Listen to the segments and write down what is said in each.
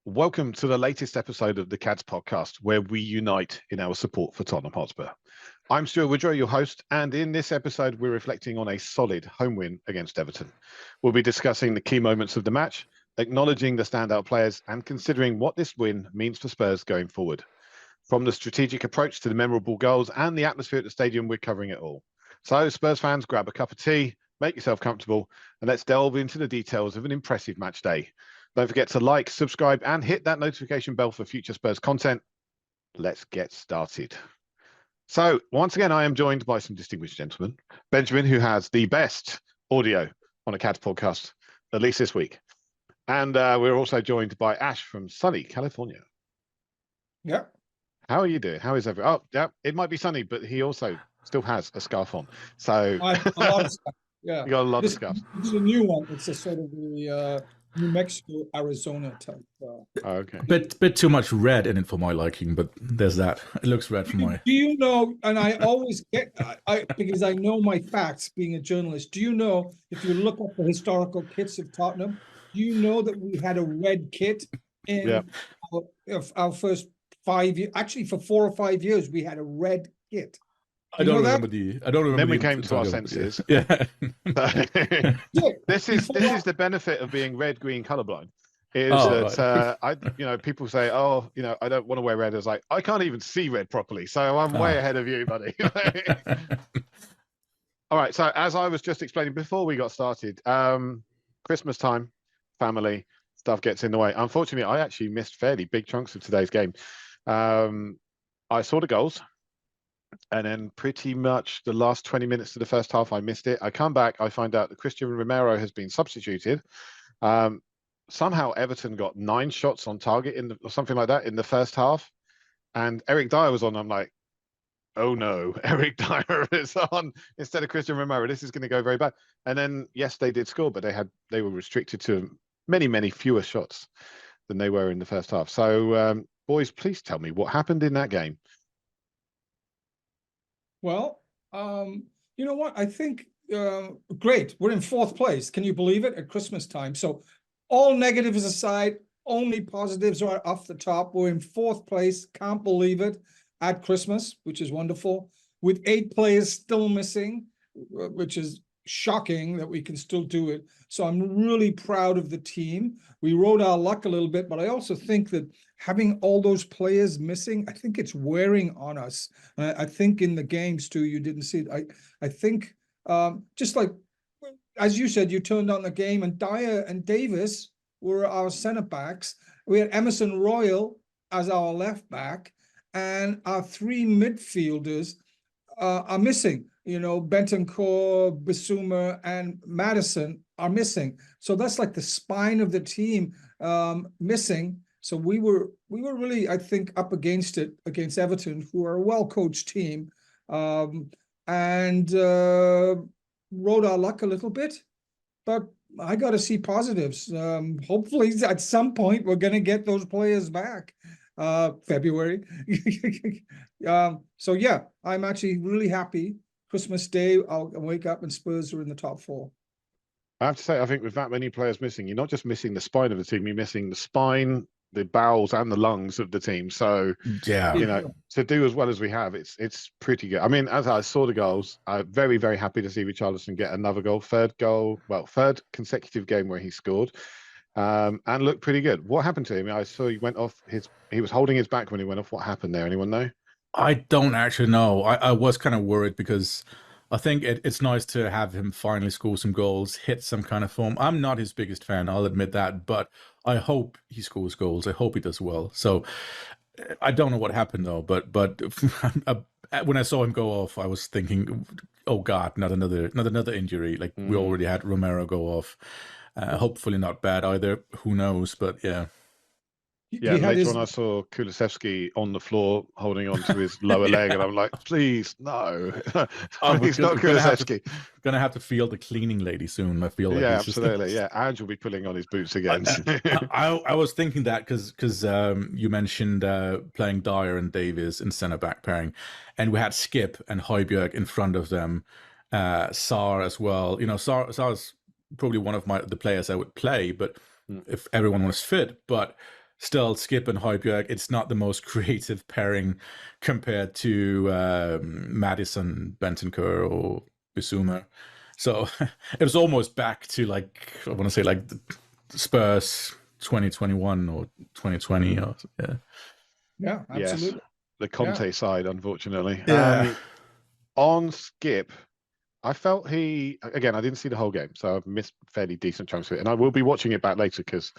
Welcome to the latest episode of the CADS podcast, where we unite in our support for Tottenham Hotspur. I'm Stuart Woodrow, your host, and in this episode, we're reflecting on a solid home win against Everton. We'll be discussing the key moments of the match, acknowledging the standout players, and considering what this win means for Spurs going forward. From the strategic approach to the memorable goals and the atmosphere at the stadium, we're covering it all. So, Spurs fans, grab a cup of tea, make yourself comfortable, and let's delve into the details of an impressive match day. Don't forget to like, subscribe, and hit that notification bell for future Spurs content. Let's get started. So, once again, I am joined by some distinguished gentlemen. Benjamin, who has the best audio on a CADS podcast, at least this week. And we're also joined by Ash from sunny California. Yeah. How are you doing? How is everyone? Oh, yeah, it might be sunny, but he also still has a scarf on. So, A lot of stuff. Yeah. You got a lot of scarves. This is a new one. It's a sort of the New Mexico, Arizona type. Okay. Bit too much red in it for my liking, but there's that. It looks red for my. Do you know? And I always get because I know my facts. Being a journalist, do you know if you look up the historical kits of Tottenham, do you know that we had a red kit in our first 5 years? Actually, for 4 or 5 years, we had a red kit. I don't remember the. I don't remember. Then we came to our senses. Yeah. This is the benefit of being red green colorblind. Is that people say, oh, I don't want to wear red. I was like, I can't even see red properly, so I'm way ahead of you, buddy. All right. So as I was just explaining before we got started, Christmas time, family stuff gets in the way. Unfortunately, I actually missed fairly big chunks of today's game. I saw the goals. And then pretty much the last 20 minutes of the first half, I missed it. I come back, I find out that Christian Romero has been substituted. Somehow Everton got 9 shots on target or something like that in the first half. And Eric Dyer was on. I'm like, oh no, Eric Dyer is on instead of Christian Romero. This is going to go very bad. And then, yes, they did score, but they were restricted to many, many fewer shots than they were in the first half. So, boys, please tell me what happened in that game. Well, you know what? I think great. We're in 4th place. Can you believe it? At Christmas time. So all negatives aside, only positives are off the top. We're in 4th place. Can't believe it at Christmas, which is wonderful. With 8 players still missing, which is shocking that we can still do it. So I'm really proud of the team. We rode our luck a little bit, but I also think that having all those players missing, I think it's wearing on us. I think in the games too, you didn't see it. I think just like, as you said, you turned on the game and Dyer and Davis were our center backs. We had Emerson Royal as our left back, and our 3 midfielders are missing. Bentancur, Bissouma, and Madison are missing. So that's like the spine of the team missing. So we were really, I think, up against Everton, who are a well-coached team, and rode our luck a little bit. But I got to see positives. Hopefully, at some point, we're going to get those players back. February. So yeah, I'm actually really happy. Christmas Day, I'll wake up and Spurs are in the top 4. I have to say, I think with that many players missing, you're not just missing the spine of the team, you're missing the spine, the bowels, and the lungs of the team. So, to do as well as we have, it's pretty good. I mean, as I saw the goals, I'm very, very happy to see Richarlison get another goal, third consecutive game where he scored, and looked pretty good. What happened to him? I saw he went off he was holding his back when he went off. What happened there? Anyone know? I don't actually know. I was kind of worried because I think it's nice to have him finally score some goals, hit some kind of form. I'm not his biggest fan, I'll admit that, but I hope he scores goals. I hope he does well. So I don't know what happened though, but when I saw him go off, I was thinking, oh God, not another injury. Like we already had Romero go off. Hopefully not bad either. Who knows? But yeah. Yeah, later on I saw Kulusevski on the floor holding on to his lower leg, and I'm like, please, no. He's not Kulusevski. Gonna have to feel the cleaning lady soon, I feel like. Yeah, absolutely. Yeah, Ange will be pulling on his boots again. I was thinking that because you mentioned playing Dyer and Davies in centre-back pairing, and we had Skip and Højbjerg in front of them. Sarr as well. You know, Sarr's probably one of the players I would play, but if everyone was fit, but still Skip and Højbjerg, it's not the most creative pairing compared to Madison, Bentancur, or Bissouma. So it was almost back to, like, I want to say, like the Spurs 2021 or 2020. Or, Yeah, absolutely. Yes, the Conte side, unfortunately. Yeah. On Skip, I felt again, I didn't see the whole game, so I've missed fairly decent chunks of it, and I will be watching it back later because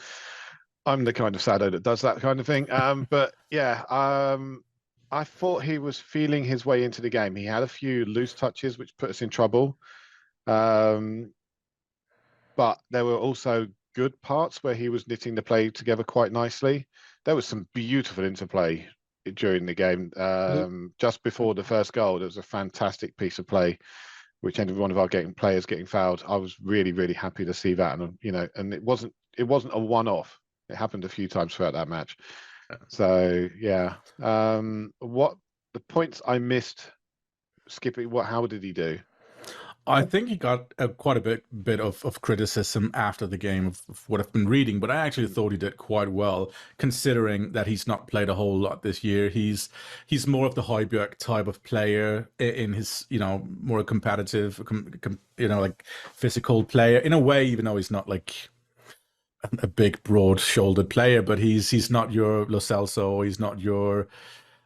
I'm the kind of saddo that does that kind of thing. But yeah, I thought he was feeling his way into the game. He had a few loose touches which put us in trouble. But there were also good parts where he was knitting the play together quite nicely. There was some beautiful interplay during the game. Just before the first goal, there was a fantastic piece of play which ended with one of our players getting fouled. I was really, really happy to see that, and and it wasn't a one-off. It happened a few times throughout that match. So yeah, what the points I missed, Skippy? How did he do? I think he got quite a bit of criticism after the game of what I've been reading, but I actually thought he did quite well, considering that he's not played a whole lot this year. He's more of the Højbjerg type of player in his, more competitive, like physical player in a way, even though he's not like a big, broad-shouldered player, but he's not your Lo Celso, he's not your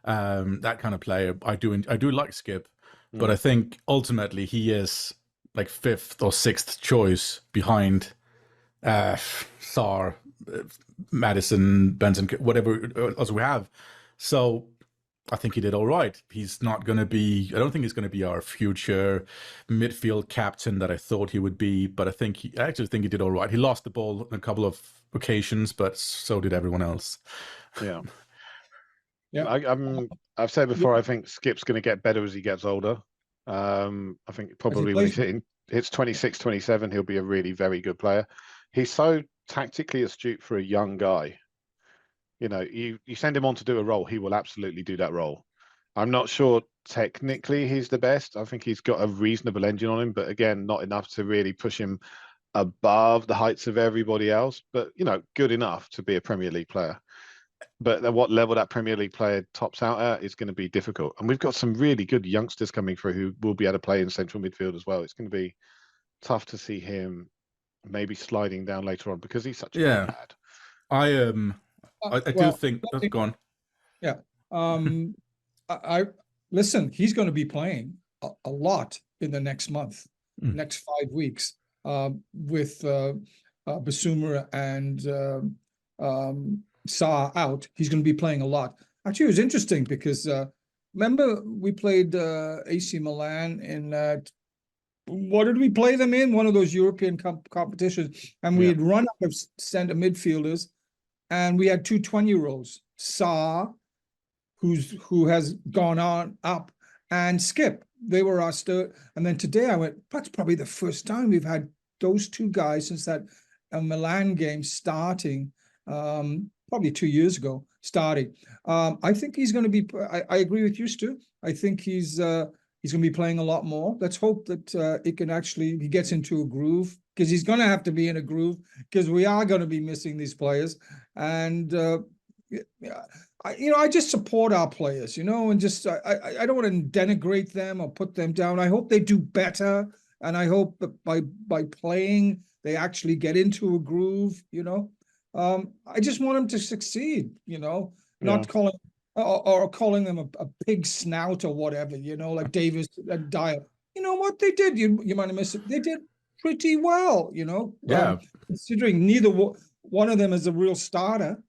that kind of player. I do like Skip. But I think ultimately he is like 5th or 6th choice behind Sarr, Madison, Benson, whatever else we have. So I think he did all right. He's not going to be, I don't think he's going to be our future midfield captain that I thought he would be, but I actually think he did all right. He lost the ball on a couple of occasions, but so did everyone else. Yeah. Yeah. I've said before, I think Skip's going to get better as he gets older. I think probably when he hits 26, 27, he'll be a really very good player. He's so tactically astute for a young guy. You send him on to do a role, he will absolutely do that role. I'm not sure technically he's the best. I think he's got a reasonable engine on him, but again, not enough to really push him above the heights of everybody else. But, good enough to be a Premier League player. But at what level that Premier League player tops out at is going to be difficult. And we've got some really good youngsters coming through who will be able to play in central midfield as well. It's going to be tough to see him maybe sliding down later on because he's such a good lad. I do think that's gone. Yeah. I listen, he's going to be playing a lot in the next month, next 5 weeks, with Bissouma and Sarr out. He's going to be playing a lot. Actually, it was interesting because remember we played AC Milan in what did we play them in? One of those European competitions, and we had run out of center midfielders, and we had 2 20-year-olds, Sarr, who has gone on up, and Skip. They were our start. And then today I went, that's probably the first time we've had those 2 guys since that Milan game starting. Probably 2 years ago starting. I think he's going to be, I agree with you, Stu. I think he's going to be playing a lot more. Let's hope that he gets into a groove, because he's going to have to be in a groove, because we are going to be missing these players. And, I just support our players, and just, I don't want to denigrate them or put them down. I hope they do better. And I hope that by playing, they actually get into a groove, I just want them to succeed, not calling or calling them a pig snout or whatever, like Davis and Dyer. You know what they did? You might have missed it. They did pretty well, considering neither one of them is a real starter.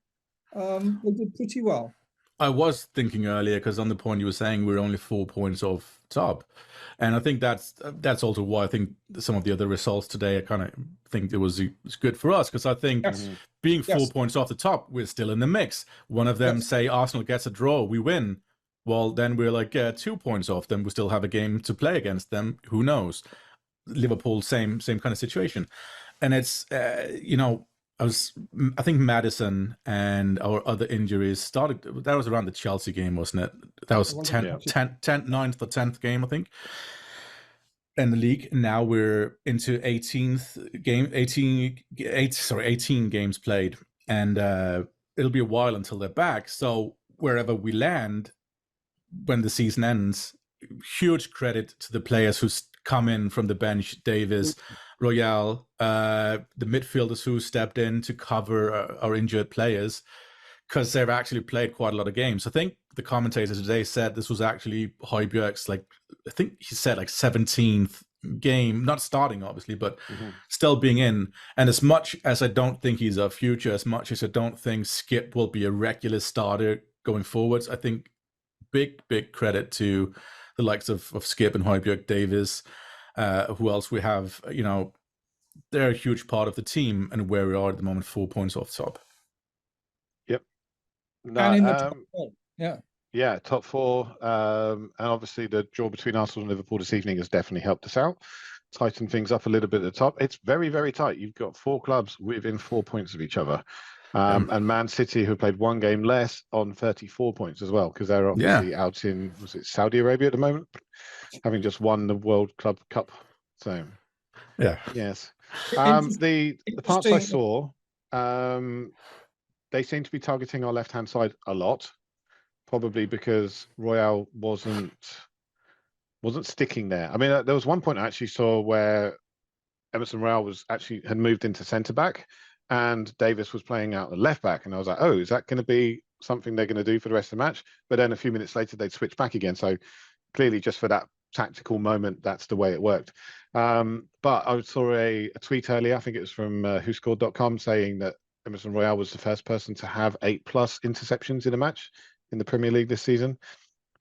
They did pretty well. I was thinking earlier, because on the point you were saying we're only 4 points off top, and I think that's also why I think some of the other results today, I kind of think it was good for us, because I think being 4 points off the top, we're still in the mix. One of them, say Arsenal gets a draw, we win. Well, then we're like 2 points off. Then we still have a game to play against them. Who knows? Liverpool, same kind of situation, and it's I think Madison and our other injuries started. That was around the Chelsea game, wasn't it? That was 9th or 10th game, I think. in the league. Now we're into 18 games played, and it'll be a while until they're back. So wherever we land when the season ends, huge credit to the players who's come in from the bench: Davis, Royale, the midfielders who stepped in to cover our injured players, because they've actually played quite a lot of games. I think the commentator today said this was actually Højbjerg's, like, I think he said like 17th game, not starting obviously, but still being in. And as much as I don't think he's our future, as much as I don't think Skip will be a regular starter going forwards, I think big credit to the likes of Skip and Højbjerg, Davis, who else we have. You know, they're a huge part of the team and where we are at the moment, 4 points off top. Yep. No, And in the top four. Yeah, top four. And obviously the draw between Arsenal and Liverpool this evening has definitely helped us out, tighten things up a little bit at the top. It's very, very tight. You've got 4 clubs within 4 points of each other. And Man City, who played 1 game less, on 34 points as well, because they're obviously out in, was it Saudi Arabia at the moment, having just won the World Club Cup. So, yes. The parts I saw, they seem to be targeting our left-hand side a lot, probably because Royale wasn't sticking there. I mean, there was one point I actually saw where Emerson Royale had moved into centre-back, and Davis was playing out the left back, and I was like, oh, is that going to be something they're going to do for the rest of the match? But then a few minutes later, they'd switch back again. So clearly, just for that tactical moment, that's the way it worked. But I saw a tweet earlier, I think it was from whoscored.com, saying that Emerson Royale was the first person to have 8+ interceptions in a match in the Premier League this season.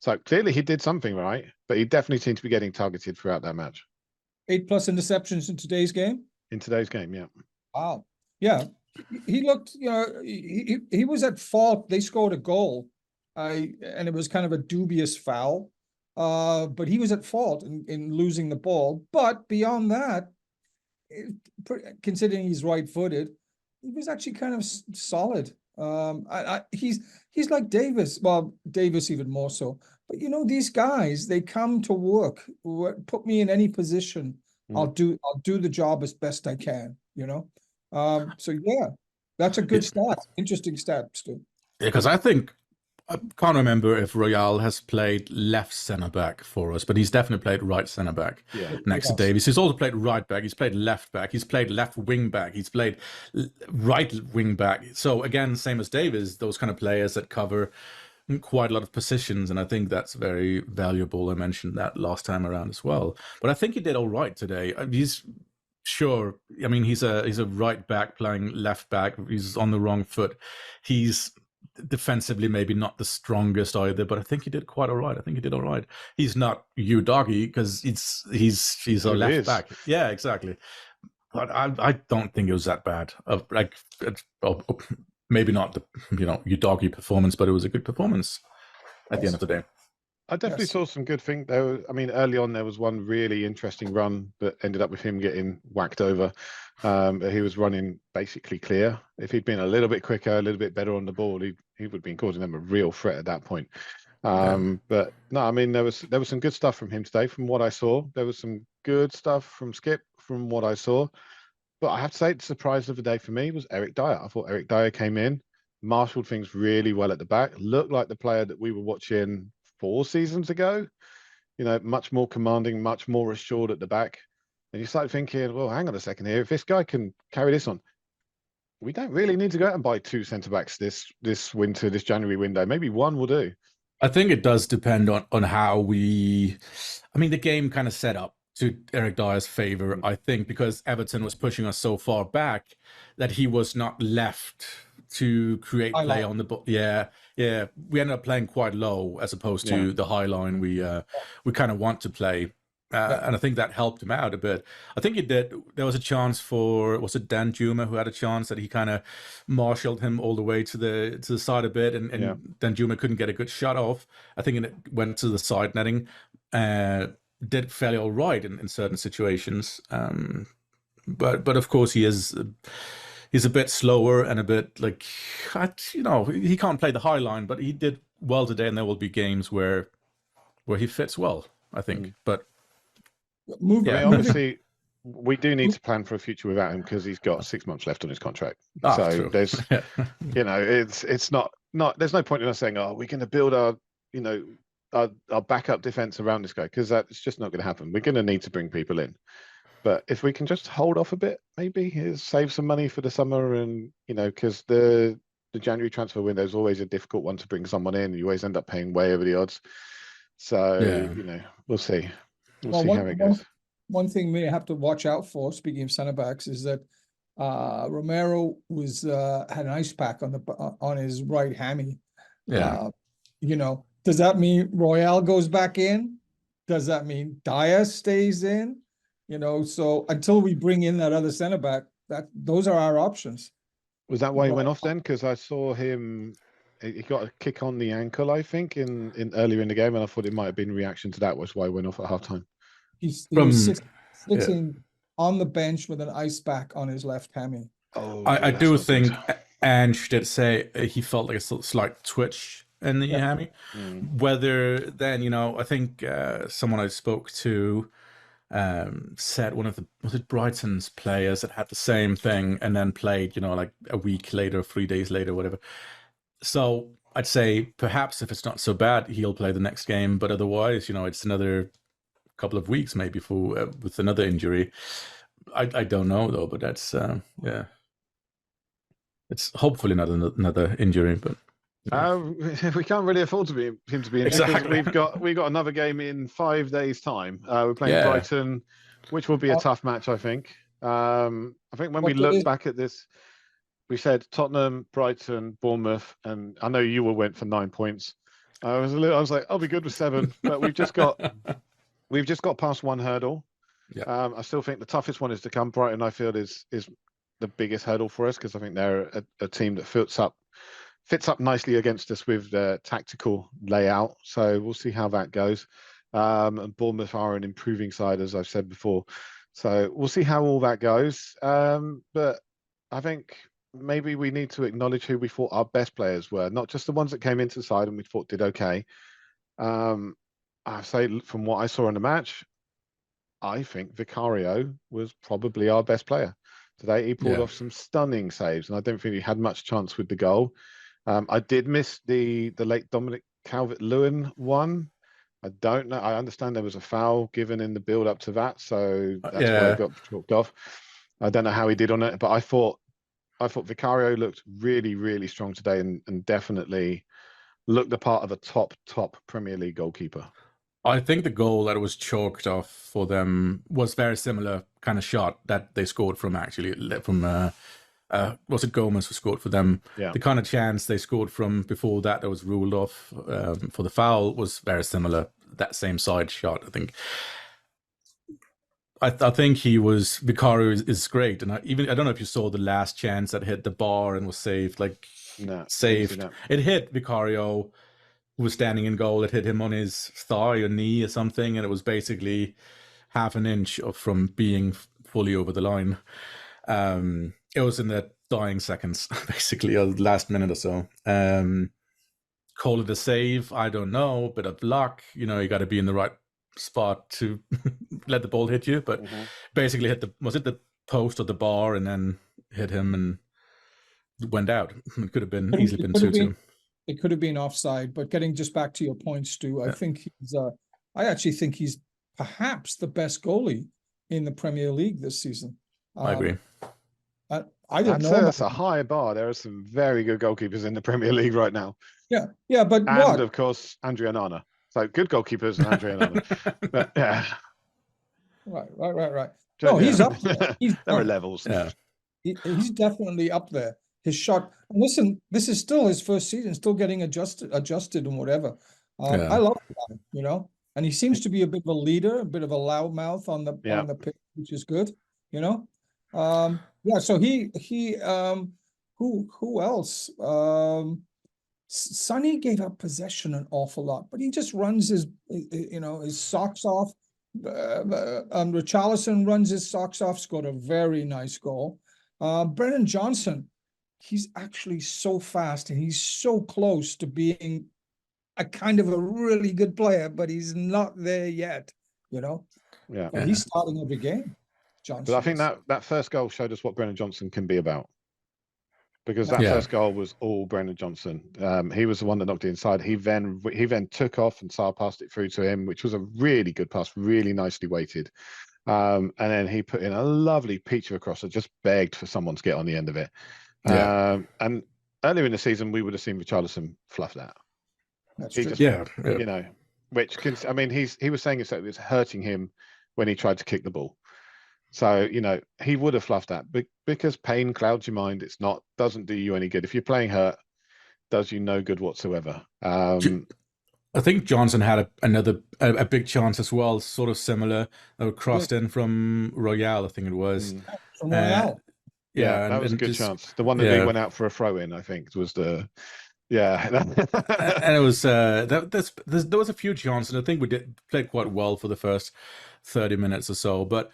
So clearly he did something right, but he definitely seemed to be getting targeted throughout that match. 8+ interceptions in today's game? In today's game, yeah. Wow. Yeah, he looked, you know, he was at fault. They scored a goal, and it was kind of a dubious foul. But he was at fault in losing the ball. But beyond that, considering he's right-footed, he was actually kind of solid. He's like Davis. Well, Davis even more so. But you know, these guys, they come to work. Put me in any position, I'll do the job as best I can. You know. So yeah, that's a good stat. Interesting stat, Stu. Yeah, because I can't remember if Royale has played left centre back for us, but he's definitely played right centre back next to Davies. He's also played right back. He's played left back. He's played left wing back. He's played right wing back. So again, same as Davies, those kind of players that cover quite a lot of positions, and I think that's very valuable. I mentioned that last time around as well. But I think he did all right today. Sure, I mean, he's a right back playing left back. He's on the wrong foot. He's defensively maybe not the strongest either, but I think he did quite all right. He's not you doggy because he's a left back. Yeah, exactly. But I don't think it was that bad. Maybe not the you doggy performance, but it was a good performance at the end of the day. I definitely saw some good things. I mean, early on, there was one really interesting run that ended up with him getting whacked over. He was running basically clear. If he'd been a little bit quicker, a little bit better on the ball, he would have been causing them a real threat at that point. But no, I mean, there was some good stuff from him today. From what I saw, there was some good stuff from Skip. From what I saw, but I have to say, the surprise of the day for me was Eric Dyer. I thought Eric Dyer came in, marshaled things really well at the back. Looked like the player that we were watching 4 seasons ago, you know, much more commanding, much more assured at the back. And you start thinking, well, hang on a second here. If this guy can carry this on, we don't really need to go out and buy 2 centre-backs this winter, this January window. Maybe 1 will do. I think it does depend on how the game kind of set up to Eric Dyer's favour, I think, because Everton was pushing us so far back that he was not left to create play on the ball. Yeah. We ended up playing quite low as opposed to the high line we kind of want to play. And I think that helped him out a bit. I think it did. There was a chance was it Dan Juma who had a chance that he kind of marshaled him all the way to the side a bit, and Dan Juma couldn't get a good shot off. I think it went to the side netting. Did fairly all right in certain situations. But of course he's a bit slower and a bit like, he can't play the high line, but he did well today, and there will be games where he fits well, I think. But Move, I mean, Yeah. moving. obviously, we do need to plan for a future without him because he's got 6 months left on his contract. Ah, So true. there's, Yeah. it's not there's no point in us saying, oh, we're going to build our, our backup defense around this guy, because that's just not going to happen. We're going to need to bring people in. But if we can just hold off a bit, maybe save some money for the summer, and because the January transfer window is always a difficult one to bring someone in. You always end up paying way over the odds. So Yeah. we'll see. We'll Well, see how it goes. one thing we have to watch out for, speaking of center backs, is that Romero was had an ice pack on his right hammy. Yeah. Does that mean Royale goes back in? Does that mean Dyer stays in? So until we bring in that other center back, those are our options. Was that why he went off then? Because I saw him. He got a kick on the ankle, I think, in earlier in the game, and I thought it might have been reaction to that. Was why he went off at halftime. He was sitting on the bench with an ice pack on his left hammy. Oh, I that's do not think good. Ange did say he felt like a slight twitch in the hammy. Whether then, I think someone I spoke to said one of was it Brighton's players that had the same thing and then played, like a week later, 3 days later, whatever. So I'd say perhaps if it's not so bad, he'll play the next game. But otherwise, it's another couple of weeks maybe for with another injury. I don't know though, but that's it's hopefully not another injury, but we can't really afford him to be injured, because we've got another game in 5 days' time. We're playing Brighton, which will be a tough match, I think. I think when we look back at this, we said Tottenham, Brighton, Bournemouth, and I know you all went for 9 points. I was like, I'll be good with 7, but we've just got past one hurdle. Yeah. I still think the toughest one is to come. Brighton, I feel, is the biggest hurdle for us, because I think they're a team that fits up nicely against us with their tactical layout. So we'll see how that goes. And Bournemouth are an improving side, as I've said before. So we'll see how all that goes. But I think maybe we need to acknowledge who we thought our best players were, not just the ones that came into the side and we thought did okay. I say from what I saw in the match, I think Vicario was probably our best player today. He pulled off some stunning saves, and I don't think he had much chance with the goal. I did miss the late Dominic Calvert-Lewin one. I don't know. I understand there was a foul given in the build up to that, so that's why it got chalked off. I don't know how he did on it, but I thought Vicario looked really, really strong today, and definitely looked the part of a top Premier League goalkeeper. I think the goal that was chalked off for them was very similar kind of shot that they scored from, actually, from was it Gomez who scored for them? Yeah. The kind of chance they scored from before that was ruled off for the foul was very similar. That same side shot, I think. I think Vicario is great, and I don't know if you saw the last chance that hit the bar and was saved. Saved. It hit Vicario, who was standing in goal. It hit him on his thigh or knee or something, and it was basically half an inch from being fully over the line. It was in the dying seconds, basically, or the last minute or so. Call it a save, I don't know. Bit of luck, you got to be in the right spot to let the ball hit you. But basically, was it the post or the bar, and then hit him and went out. It could have easily been 2-2. It could have been offside. But getting just back to your point, Stu, I think I actually think he's perhaps the best goalie in the Premier League this season. I agree. I don't know. That's a high bar. There are some very good goalkeepers in the Premier League right now. Yeah, but and of course, Andrea Nana. So good goalkeepers and Andrea Nana. But yeah. Right. No, he's up there. There are levels. Yeah. He's definitely up there. His shot. And listen, this is still his first season, still getting adjusted and whatever. I love him, and he seems to be a bit of a leader, a bit of a loudmouth on the pitch, which is good, So who else? Sonny gave up possession an awful lot, but he just runs his socks off. Richarlison runs his socks off, scored a very nice goal. Brennan Johnson, he's actually so fast and he's so close to being a kind of a really good player, but he's not there yet, Yeah. And he's starting every game. But I think that first goal showed us what Brennan Johnson can be about. Because that Yeah. first goal was all Brennan Johnson. He was the one that knocked it inside. He then took off and Sarr passed it through to him, which was a really good pass, really nicely weighted. And then he put in a lovely Peacher across that just begged for someone to get on the end of it. Yeah. And earlier in the season, we would have seen Richarlison fluff that. That's He true. just, Yeah. you know, which can, I mean, he was saying it was hurting him when he tried to kick the ball. So, you know, he would have fluffed that because pain clouds your mind. It's not, doesn't do you any good. If you're playing hurt, does you no good whatsoever. I think Johnson had a big chance as well, sort of similar, crossed in from Royale, I think it was. From Royale. Yeah, that was a good chance. The one that he went out for a throw in, I think, was the. Yeah, and it was there was a few chances. I think we played quite well for the first 30 minutes or so. But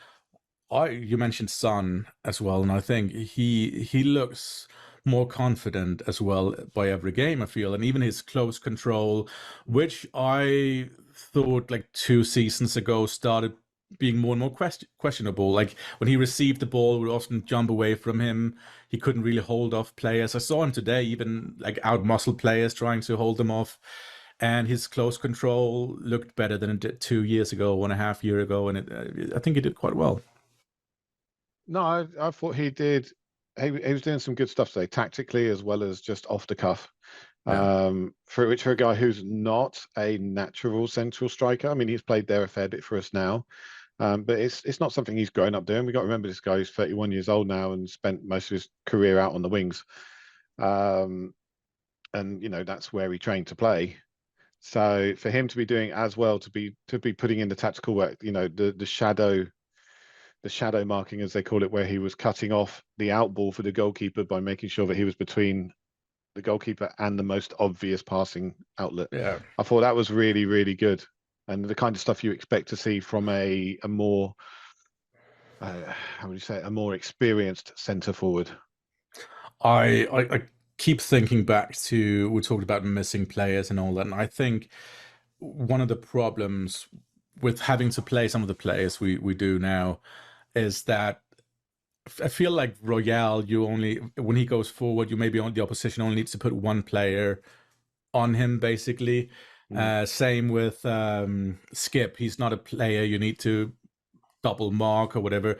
you mentioned Son as well, and I think he looks more confident as well by every game, I feel, and even his close control, which I thought like 2 seasons ago started being more and more questionable. Like when he received the ball, we would often jump away from him. He couldn't really hold off players. I saw him today, even like out-muscle players trying to hold them off. And his close control looked better than it did 2 years ago, 1.5 years ago, and I think he did quite well. No, I thought he did. He was doing some good stuff today, tactically as well as just off the cuff. For a guy who's not a natural central striker, I mean, he's played there a fair bit for us now, but it's not something he's grown up doing. We got to remember this guy who's 31 years old now and spent most of his career out on the wings, and you know that's where he trained to play. So for him to be doing as well, to be putting in the tactical work, you know, the shadow marking, as they call it, where he was cutting off the out ball for the goalkeeper by making sure that he was between the goalkeeper and the most obvious passing outlet. Yeah, I thought that was really, really good, and the kind of stuff you expect to see from a more how would you say, a more experienced centre forward. I keep thinking back to, we talked about missing players and all that, and I think one of the problems with having to play some of the players we do now is that I feel like Royale, when he goes forward, the opposition only needs to put one player on him, basically. Same with Skip. He's not a player you need to double mark or whatever.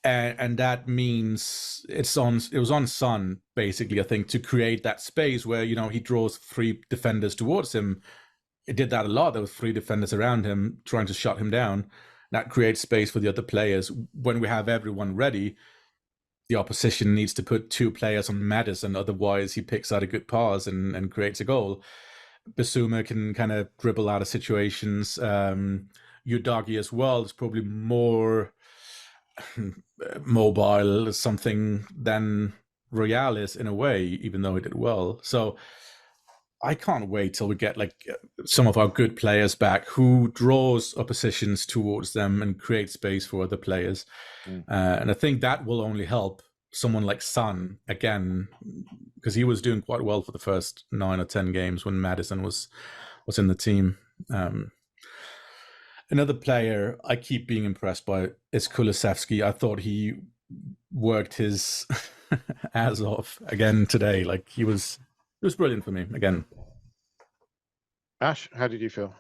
And that means it was on Son, basically, I think, to create that space where, you know, he draws 3 defenders towards him. It did that a lot. There were 3 defenders around him trying to shut him down. That creates space for the other players. When we have everyone ready, the opposition needs to put 2 players on Maddison, otherwise he picks out a good pass and creates a goal. Bissouma can kind of dribble out of situations. Udogie as well is probably more mobile something than Royale is in a way, even though he did well. So I can't wait till we get like some of our good players back who draws oppositions towards them and creates space for other players. And I think that will only help someone like Son again, because he was doing quite well for the first 9 or 10 games when Maddison was in the team. Another player I keep being impressed by is Kulusevski. I thought he worked his ass off again today. Like it was brilliant for me again. Ash, how did you feel?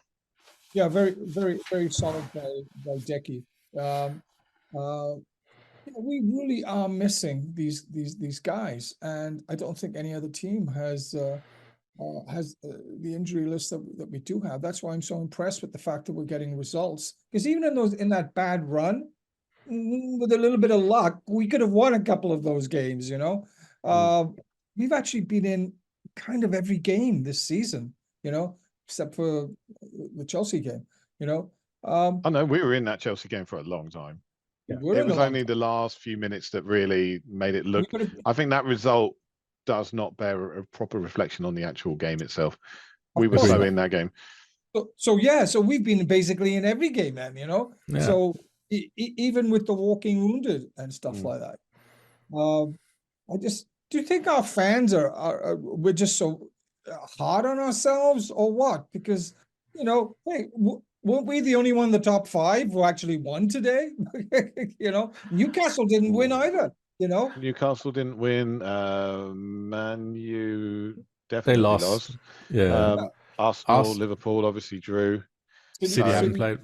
Yeah, very, very, very solid by Decky. We really are missing these guys, and I don't think any other team has the injury list that we do have. That's why I'm so impressed with the fact that we're getting results. Because even in that bad run, with a little bit of luck, we could have won a couple of those games. You know, we've actually been in kind of every game this season. You know, except for the Chelsea game. You know, I know we were in that Chelsea game for a long time. Yeah. It was only the last few minutes that really made it look. I think that result does not bear a proper reflection on the actual game itself. We were so in that game. So we've been basically in every game, man. You know, so even with the walking wounded and stuff like that. Do you think our fans we're just so hard on ourselves or what? Because, you know, hey, weren't we the only one in the top 5 who actually won today? Newcastle didn't win either. Newcastle didn't win. Man U They definitely lost. Yeah. Arsenal, Liverpool obviously drew. City haven't played.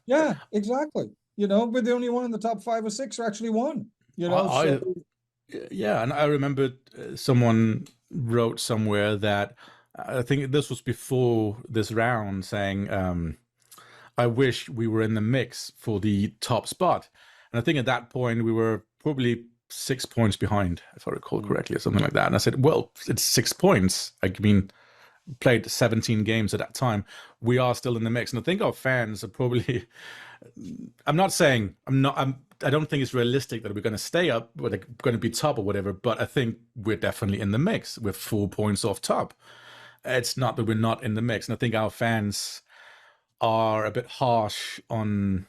Yeah, exactly. We're the only one in the top 5 or 6 who actually won. Yeah, and I remember someone wrote somewhere that I think this was before this round saying, I wish we were in the mix for the top spot. And I think at that point we were probably 6 points behind, if I recall correctly, or something like that. And I said, well, it's 6 points. I mean, played 17 games at that time. We are still in the mix. And I think our fans are probably, I don't think it's realistic that we're going to stay up, or they're going to be top or whatever, but I think we're definitely in the mix. We're 4 points off top. It's not that we're not in the mix. And I think our fans are a bit harsh on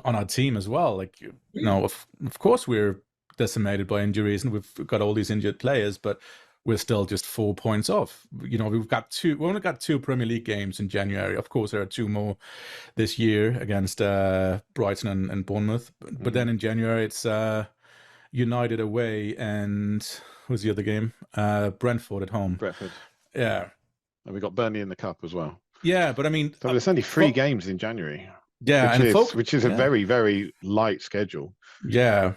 our team as well. Like, of course we're decimated by injuries and we've got all these injured players, but we're still just 4 points off. We only got 2 Premier League games in January. Of course, there are 2 more this year against Brighton and Bournemouth. But then in January, it's United away and who's the other game? Brentford at home. Brentford. Yeah. And we got Burnley in the cup as well. Yeah, but I mean, so there's only 3 games in January. Yeah, which is a very, very light schedule. Yeah.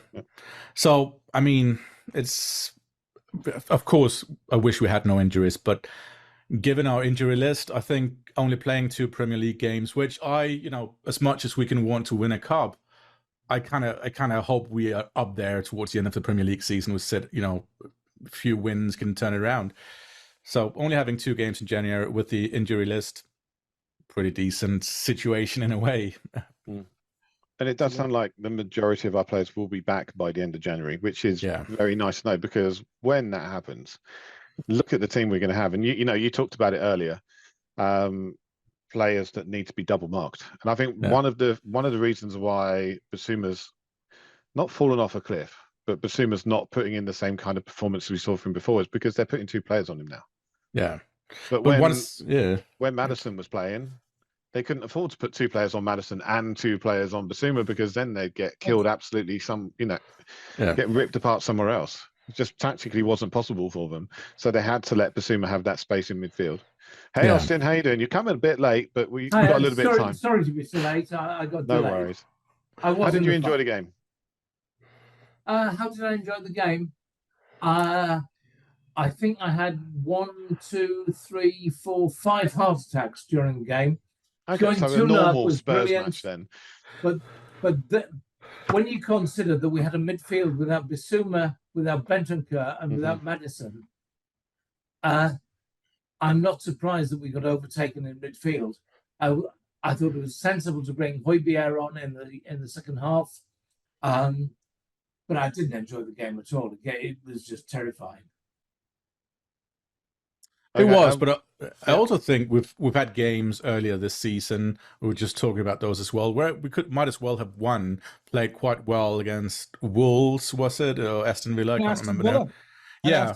So I mean, it's, of course, I wish we had no injuries, but given our injury list, I think only playing 2 Premier League games, which as much as we can want to win a cup, I kind of hope we are up there towards the end of the Premier League season. We said, a few wins can turn it around. So only having 2 games in January with the injury list, pretty decent situation in a way. And it does sound like the majority of our players will be back by the end of January, which is very nice to know, because when that happens, look at the team we're going to have. And you talked about it earlier, players that need to be double marked. And I think one of the reasons why Bissouma's not fallen off a cliff, but Bissouma's not putting in the same kind of performance we saw from before, is because they're putting 2 players on him now. Yeah. But when Maddison was playing, they couldn't afford to put 2 players on Maddison and 2 players on Bissouma, because then they'd get killed absolutely, get ripped apart somewhere else. It just tactically wasn't possible for them. So they had to let Bissouma have that space in midfield. Hey, Austin, how you doing? You're coming a bit late, but we've got a little bit of time. Sorry to be so late. I got no delayed. Worries. How did you enjoy the game? How did I enjoy the game? I think I had 1, 2, 3, 4, 5 heart attacks during the game. Okay, so a normal Spurs match then. But when you consider that we had a midfield without Bissouma, without Bentancur, and without Maddison, I'm not surprised that we got overtaken in midfield. I thought it was sensible to bring Højbjerg on in the second half, but I didn't enjoy the game at all. It was just terrifying. It was, but I also think we've had games earlier this season. We were just talking about those as well, where we might as well have won. Played quite well against Wolves, was it, or Aston Villa? I can't remember now. Yeah,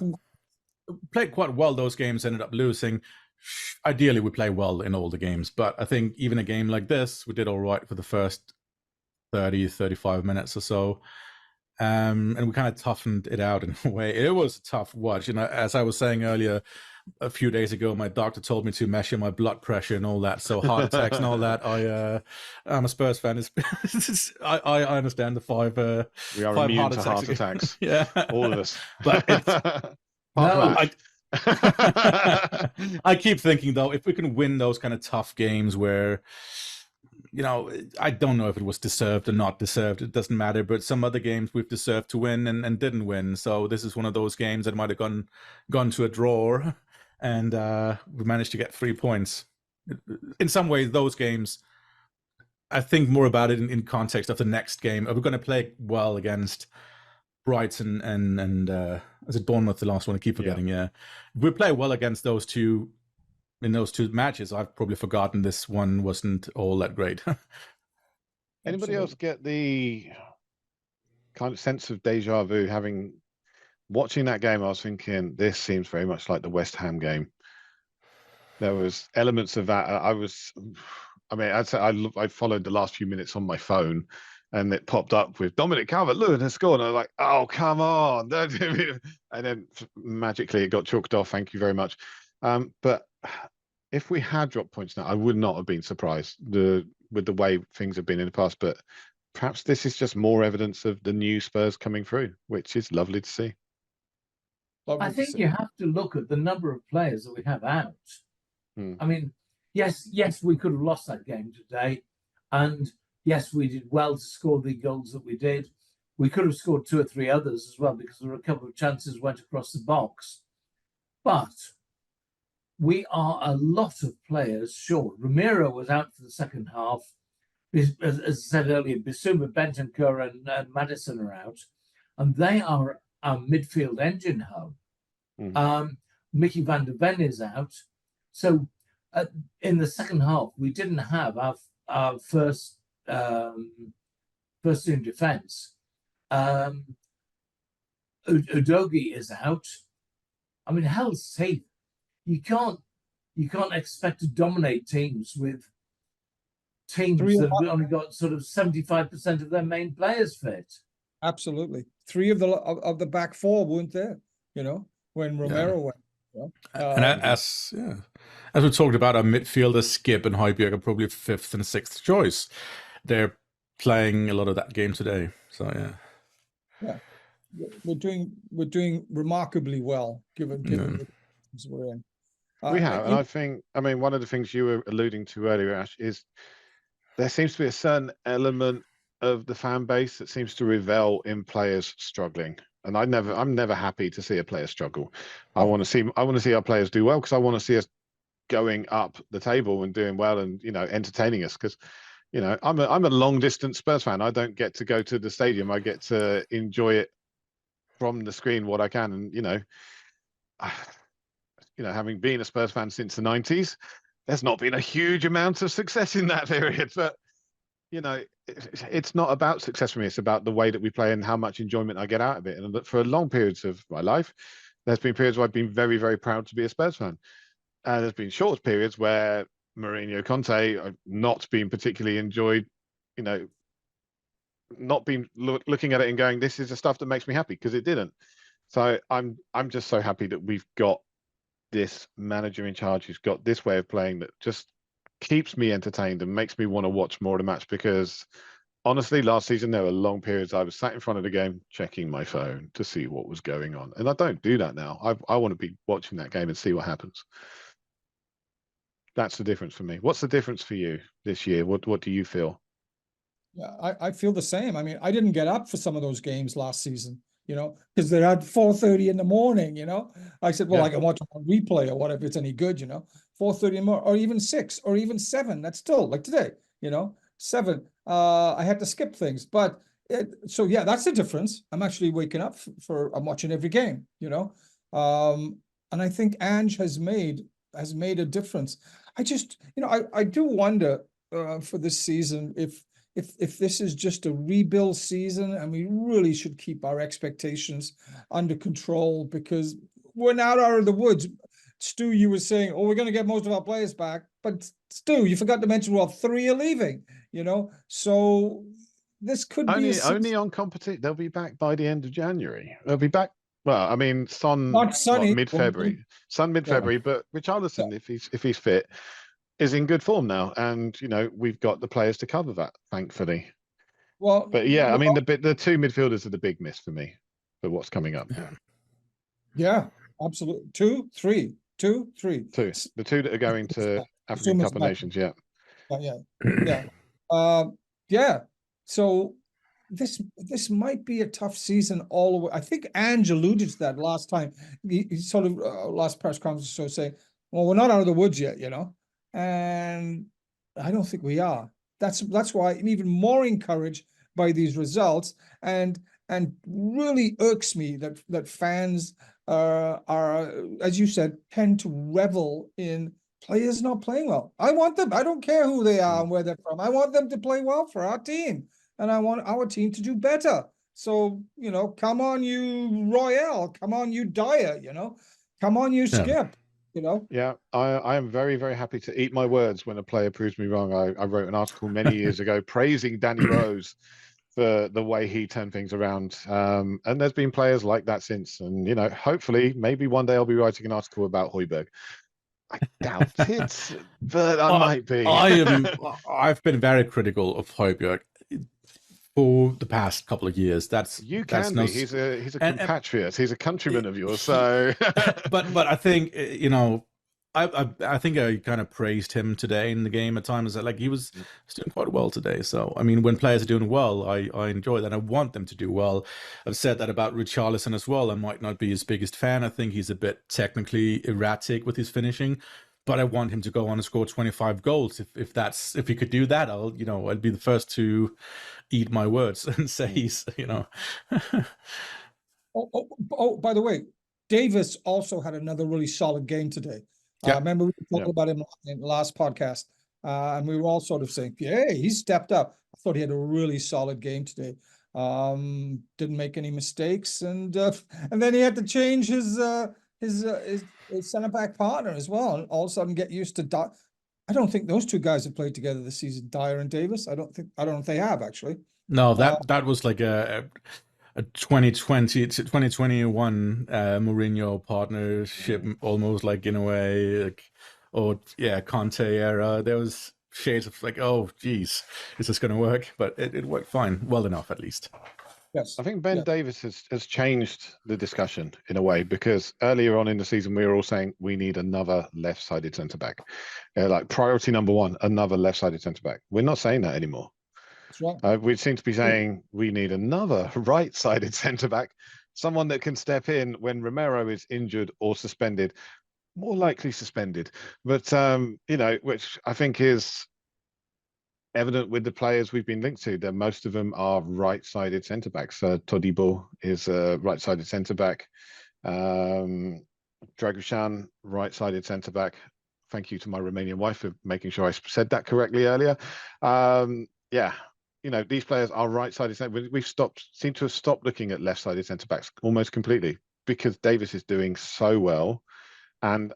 played quite well. Those games ended up losing. Ideally, we play well in all the games, but I think even a game like this, we did all right for the first 30, 35 minutes or so. And we kind of toughened it out in a way. It was a tough watch. As I was saying earlier, a few days ago, my doctor told me to measure my blood pressure and all that. So heart attacks and all that. I'm a Spurs fan. I understand the 5 we are 5 immune to heart attacks. Yeah, all of us. But I keep thinking, though, if we can win those kind of tough games where, I don't know if it was deserved or not deserved. It doesn't matter. But some other games we've deserved to win and didn't win. So this is one of those games that might have gone to a draw, and we managed to get 3 points. In some ways, those games, I think more about it in context of the next game. Are we going to play well against Brighton and is it Bournemouth, the last one? I keep forgetting. Yeah. If we play well against those two in those 2 matches, I've probably forgotten this one wasn't all that great. Anybody else get the kind of sense of deja vu watching that game? I was thinking, this seems very much like the West Ham game. There was elements of that. I mean, I'd say I followed the last few minutes on my phone, and it popped up with Dominic Calvert-Lewin has scored. And I was like, "Oh, come on!" And then magically it got chalked off. Thank you very much. But if we had dropped points now, I would not have been surprised with the way things have been in the past. But perhaps this is just more evidence of the new Spurs coming through, which is lovely to see. I think you have to look at the number of players that we have out. I mean, yes, we could have lost that game today, and yes, we did well to score the goals that we did. We could have scored 2 or 3 others as well, because there were a couple of chances went across the box. But we are a lot of players short. Romero was out for the second half. As I said earlier, Bissouma, Bentancur and Maddison are out, and they are our midfield engine home. Mickey van der Ven is out. So in the second half, we didn't have our first team defence. Udogie is out. I mean, hell's teeth. You can't expect to dominate teams with teams that have only got sort of 75% of their main players fit. Absolutely. 3 of the back 4 weren't there, when Romero went. And as we talked about, our midfielders, Skip and Højbjerg, are probably 5th and 6th choice. They're playing a lot of that game today. So yeah, we're doing remarkably well given the things we're in. We have, and I think, one of the things you were alluding to earlier, Ash, is there seems to be a certain element of the fan base that seems to revel in players struggling. And I'm never happy to see a player struggle. I want to see our players do well, because I want to see us going up the table and doing well and entertaining us. Because I'm a long distance Spurs fan. I don't get to go to the stadium. I get to enjoy it from the screen what I can. And having been a Spurs fan since the 90s, there's not been a huge amount of success in that period. But it's not about success for me. It's about the way that we play and how much enjoyment I get out of it. And for long periods of my life, there's been periods where I've been very, very proud to be a Spurs fan. And there's been short periods where Mourinho, Conte have not been particularly enjoyed, not been looking at it and going, this is the stuff that makes me happy, because it didn't. So I'm just so happy that we've got this manager in charge who's got this way of playing that just keeps me entertained and makes me want to watch more of the match. Because honestly, last season there were long periods I was sat in front of the game checking my phone to see what was going on, and I don't do that now. I want to be watching that game and see what happens. That's the difference for me. What's the difference for you this year? What do you feel? Yeah, I feel the same. I mean, I didn't get up for some of those games last season, because they're at 4:30 in the morning, I said, well, I can watch a replay or whatever, if it's any good, 4:30 in the morning, or even 6 or even 7. That's still like today, 7. I had to skip things, but so yeah, that's the difference. I'm actually waking up I'm watching every game, and I think Ange has made a difference. I just, I do wonder for this season if this is just a rebuild season, and we really should keep our expectations under control, because we're not out of the woods. Stu, you were saying, we're going to get most of our players back, but Stu, you forgot to mention, 3 are leaving, so this could be only on competition. They'll be back by the end of January. They'll be back. Well, I mean, Son mid-February, mid-February, but Richarlison, if he's fit, is in good form now, and we've got the players to cover that, thankfully. Well, but yeah, I mean, the 2 midfielders are the big miss for me for what's coming up. Yeah, absolutely. 2, 3. 2, 3. 2. The 2 that are going to African Cup of Nations. Yeah. Yeah. So this might be a tough season all the way. I think Ange alluded to that last time. He sort of last press conference, so saying, well, we're not out of the woods yet, and I don't think we are. That's why I'm even more encouraged by these results, and really irks me that fans are, as you said, tend to revel in players not playing well. I want them. I don't care who they are and where they're from. I want them to play well for our team, and I want our team to do better. So, come on, you Royale. Come on, you Dyer. Come on, you Skip. you know. Yeah, I am very, very happy to eat my words when a player proves me wrong. I wrote an article many years ago praising Danny Rose for the way he turned things around. And there's been players like that since. And, you know, hopefully, maybe one day I'll be writing an article about Højbjerg. I doubt it, but I might be. I've been very critical of Højbjerg for the past couple of years. You can be. He's a compatriot. He's a countryman of yours. So, but I think you know, I think I kind of praised him today in the game at times. Like he was doing quite well today. So I mean, when players are doing well, I enjoy that. I want them to do well. I've said that about Richarlison as well. I might not be his biggest fan. I think he's a bit technically erratic with his finishing. But I want him to go on and score 25 goals. If he could do that, I'd be the first to eat my words and say he's, you know. By the way, Davis also had another really solid game today. Yeah. Remember we talked about him in the last podcast, and we were all sort of saying, "Yeah, he's stepped up." I thought he had a really solid game today. Didn't make any mistakes, and then he had to change his centre back partner as well, and all of a sudden get used to. I don't think those two guys have played together this season, Dyer and Davis. I don't know if they have actually. No, that was like a 2020 to 2021 Mourinho partnership, almost like in a way, like, Conte era. There was shades of like, oh, geez, is this going to work? But it worked fine, well enough at least. Yes, I think Ben Davis has changed the discussion in a way, because earlier on in the season we were all saying we need another left-sided centre back, like priority number one, another left-sided centre back. We're not saying that anymore. That's right. We seem to be saying we need another right-sided centre back, someone that can step in when Romero is injured or suspended, more likely suspended. But you know, which I think is evident with the players we've been linked to, that most of them are right-sided centre backs. Todibo is a right-sided centre back. Dragushan, right-sided centre back. Thank you to my Romanian wife for making sure I said that correctly earlier. Yeah, you know, these players are right-sided centre. We've seem to have stopped looking at left-sided centre backs almost completely, because Davis is doing so well, and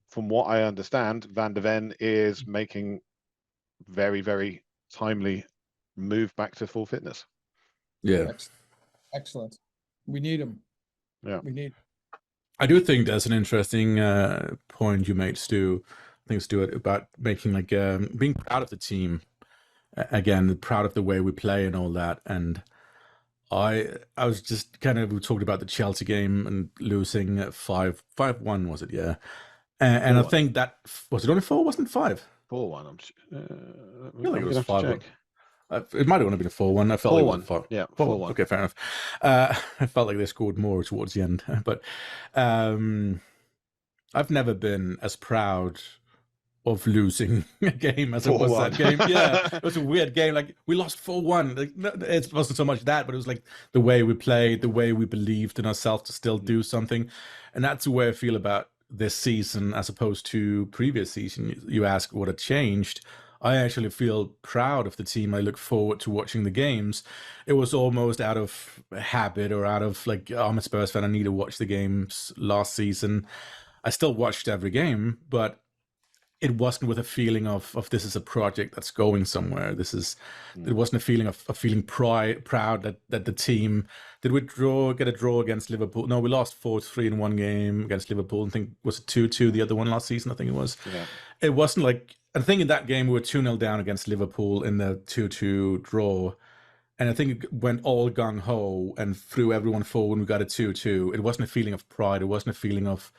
from what I understand, Van de Ven is making very, very timely move back to full fitness. Yeah. Excellent. We need him. Yeah. We need. I do think that's an interesting point you made, Stu. I think, Stuart, about making like being proud of the team. Again, proud of the way we play and all that. And I was just we talked about the Chelsea game and losing 5-1, was it? Yeah. And I think that was it only 4, wasn't it 5? 4-1. I feel like it was 5. It might have only been a 4-1. I felt 4-1. Like it was 5. Yeah, 4-1. Okay, fair enough. I felt like they scored more towards the end, but I've never been as proud of losing a game as it was that game. Yeah, it was a weird game. Like, we lost 4-1. Like, it wasn't so much that, but it was like the way we played, the way we believed in ourselves to still do something. And that's the way I feel about this season as opposed to previous season. You ask what had changed. I actually feel proud of the team. I look forward to watching the games. It was almost out of habit or out of like, I'm a Spurs fan, I need to watch the games last season. I still watched every game, but it wasn't with a feeling of this is a project that's going somewhere. It wasn't a feeling of feeling proud that the team, did we get a draw against Liverpool? No, we lost 4-3 in one game against Liverpool. I think was it 2-2 the other one last season, I think it was. Yeah. It wasn't like, I think in that game we were 2-0 down against Liverpool in the 2-2 draw. And I think it went all gung-ho and threw everyone forward and we got a 2-2. It wasn't a feeling of pride. It wasn't a feeling of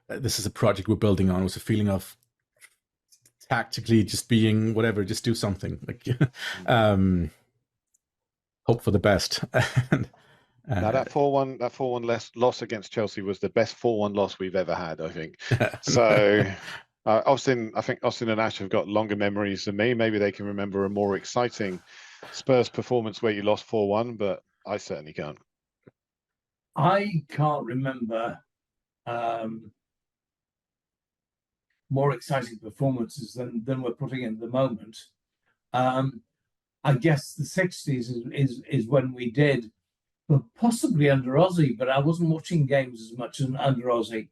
this is a project we're building on. It was a feeling of tactically just being whatever, just do something. Like hope for the best. Now that 4-1 loss against Chelsea was the best 4-1 loss we've ever had, I think. So I think Austin and Ash have got longer memories than me. Maybe they can remember a more exciting Spurs performance where you lost 4-1, but I certainly can't. I can't remember more exciting performances than we're putting in at the moment. I guess the 60s is when we did, well, possibly under Ozzy, but I wasn't watching games as much as under Ozzy.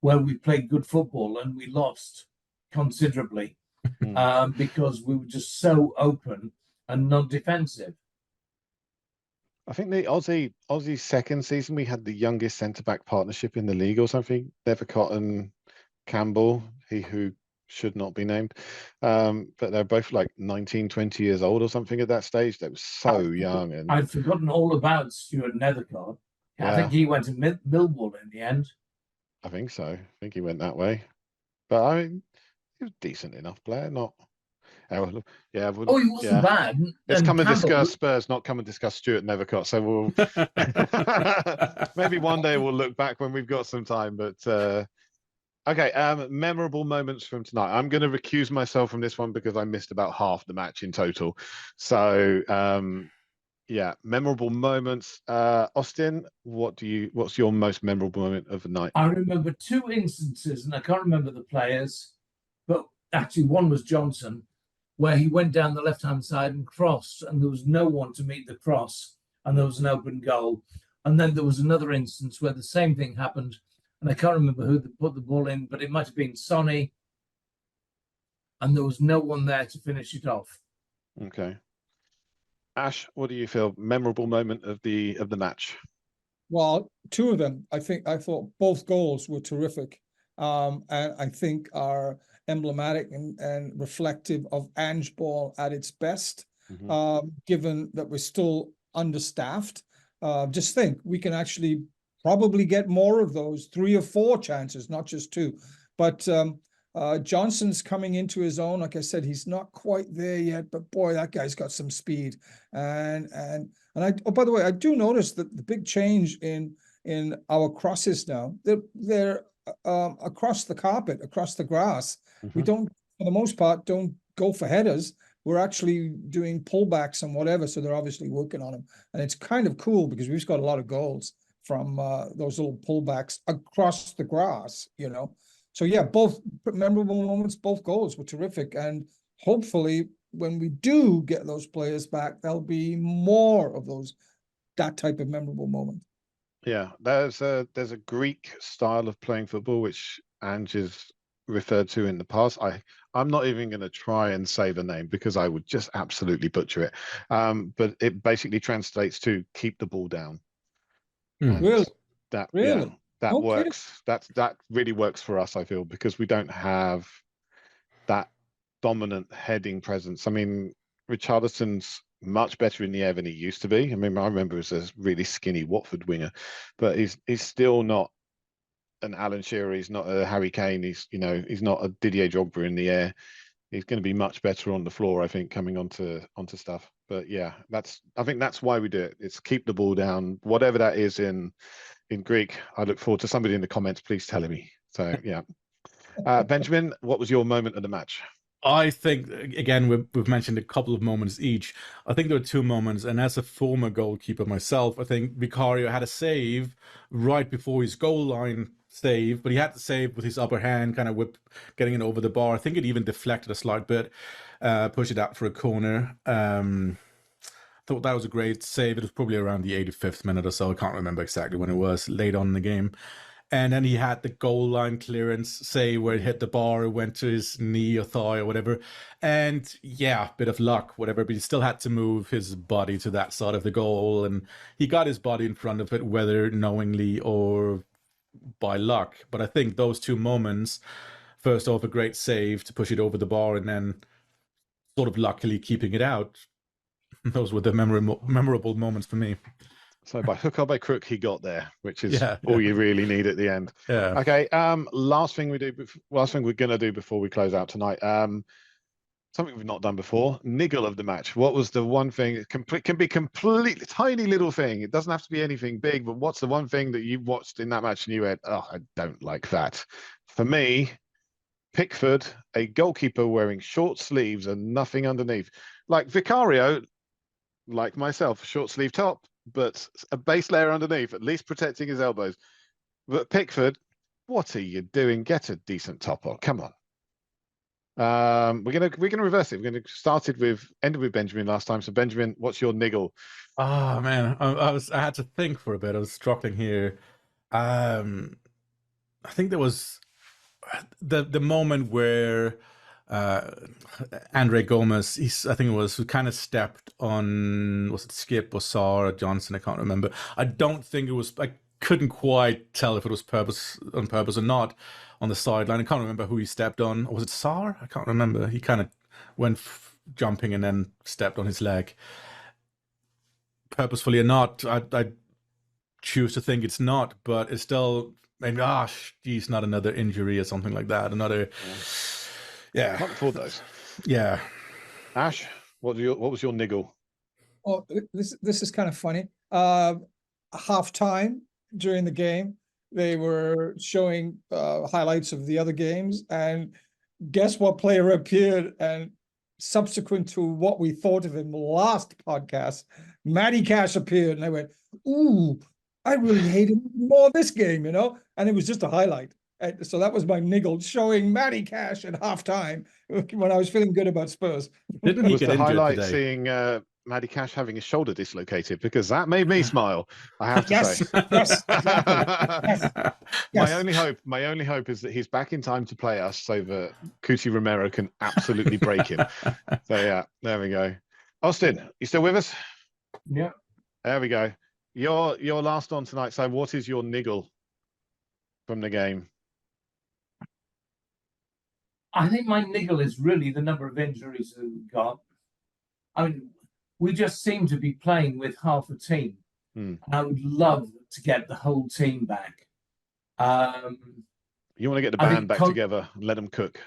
where we played good football and we lost considerably because we were just so open and non-defensive. I think the Aussie second season, we had the youngest centre-back partnership in the league or something. Nethercott and Campbell, he who should not be named. But they're both like 19, 20 years old or something at that stage. They were so young. And I'd forgotten all about Stuart Nethercott. I think he went to Millwall in the end. I think so. I think he went that way. But I mean, he was a decent enough player, not... Yeah, Oh, he wasn't bad. Let's come and Campbell, discuss Spurs, not come and discuss Stuart Nethercott. So we'll maybe one day we'll look back when we've got some time. But okay, memorable moments from tonight. I'm going to recuse myself from this one because I missed about half the match in total. So yeah, memorable moments. Austin, what's your most memorable moment of the night? I remember two instances, and I can't remember the players, but actually one was Johnson, where he went down the left-hand side and crossed, and there was no one to meet the cross, and there was an open goal. And then there was another instance where the same thing happened, and I can't remember who put the ball in, but it might have been Sonny, and there was no one there to finish it off. Okay. Ash, what do you feel? Memorable moment of the match? Well, two of them. I thought both goals were terrific, and I think are emblematic and reflective of Ange ball at its best. Given that we're still understaffed, just think we can actually probably get more of those 3 or 4 chances, not just 2. But Johnson's coming into his own. Like I said, he's not quite there yet, but boy, that guy's got some speed. And oh, by the way, I do notice that the big change in our crosses now, they're across the carpet, across the grass. We don't, for the most part, don't go for headers. We're actually doing pullbacks and whatever, so they're obviously working on them. And it's kind of cool because we've got a lot of goals from those little pullbacks across the grass, you know. So yeah, both memorable moments, both goals were terrific. And hopefully when we do get those players back, there'll be more of that type of memorable moment. Yeah, there's a Greek style of playing football which Ange has referred to in the past. I'm not even going to try and say the name because I would just absolutely butcher it. But it basically translates to keep the ball down. Really? Yeah, that works. That really works for us, I feel, because we don't have that dominant heading presence. I mean, Richarlison's much better in the air than he used to be. I mean, I remember as a really skinny Watford winger, but he's still not an Alan Shearer. He's not a Harry Kane. He's not a Didier Drogba in the air. He's going to be much better on the floor, I think, coming onto stuff. But yeah, I think that's why we do it. It's keep the ball down, whatever that is in Greek. I look forward to somebody in the comments, please tell me. So yeah. Benjamin, what was your moment of the match? I think, again, we've mentioned a couple of moments each. I think there were 2 moments, and as a former goalkeeper myself, I think Vicario had a save right before his goal line save, but he had to save with his upper hand, kind of getting it over the bar. I think it even deflected a slight bit, push it out for a corner. Thought that was a great save. It was probably around the 85th minute or so. I can't remember exactly when it was, late on in the game. And then he had the goal line clearance, say, where it hit the bar, it went to his knee or thigh or whatever. And yeah, bit of luck, whatever, but he still had to move his body to that side of the goal. And he got his body in front of it, whether knowingly or by luck. But I think those 2 moments, first off, a great save to push it over the bar, and then sort of luckily keeping it out. Those were the memorable moments for me. So by hook or by crook, he got there, which is all you really need at the end. Yeah. Okay. Last thing we're gonna do before we close out tonight. Something we've not done before. Niggle of the match. What was the one thing? It can be completely tiny little thing. It doesn't have to be anything big. But what's the one thing that you watched in that match and you went, "Oh, I don't like that." For me, Pickford, a goalkeeper wearing short sleeves and nothing underneath, like Vicario, like myself, short sleeve top, but a base layer underneath, at least protecting his elbows. But Pickford, what are you doing? Get a decent top on. Come on. We're gonna reverse it. We're gonna ended with Benjamin last time. So Benjamin, what's your niggle? Oh man, I had to think for a bit. I was struggling here. I think there was the moment where Andre Gomez, I think it was, who kind of stepped on, was it Skip or Sarr or Johnson? I can't remember. I don't think it was. I couldn't quite tell if it was on purpose or not on the sideline. I can't remember who he stepped on. Or was it Sarr? I can't remember. He kind of went jumping and then stepped on his leg. Purposefully or not, I choose to think it's not, but it's still, maybe, geez, not another injury or something like that. Another, yeah. Can't afford those. Yeah. Ash, what was your niggle? Oh, this is kind of funny. Half time during the game, they were showing highlights of the other games, and guess what player appeared? And subsequent to what we thought of him last podcast, Matty Cash appeared, and I went, "Ooh, I really hate him more this game," you know. And it was just a highlight. So that was my niggle, showing Matty Cash at halftime when I was feeling good about Spurs. Didn't he Was get the injured highlight today? seeing Matty Cash having his shoulder dislocated? Because that made me smile, I have to Yes, say. yes, exactly. Yes. Yes. My only hope is that he's back in time to play us, so that Cuti Romero can absolutely break him. So yeah, there we go. Austin, you still with us? Yeah. There we go. You're last on tonight. So what is your niggle from the game? I think my niggle is really the number of injuries that we've got. I mean, we just seem to be playing with half a team. Hmm. I would love to get the whole team back. You want to get the band back together and let them cook.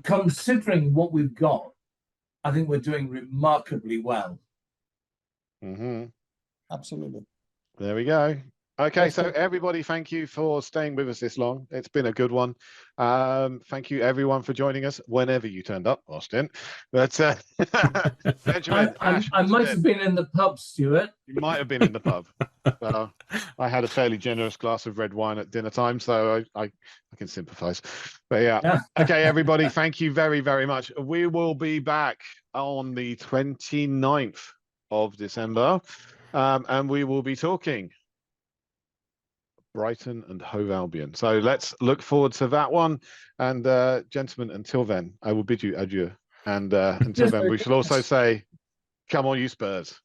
Considering what we've got, I think we're doing remarkably well. Mm-hmm. Absolutely. There we go. Okay, Yes, so sir. everybody, thank you for staying with us this long. It's been a good one. Thank you, everyone, for joining us whenever you turned up, Austin. But Benjamin, Ash, I might have been in the pub, Stuart. you might have been in the pub. I had a fairly generous glass of red wine at dinner time, so I can sympathise. But yeah, okay, everybody, thank you very, very much. We will be back on the 29th of December, and we will be talking Brighton and Hove Albion. So let's look forward to that one. And gentlemen, until then, I will bid you adieu. And until then, we shall also say, come on, you Spurs.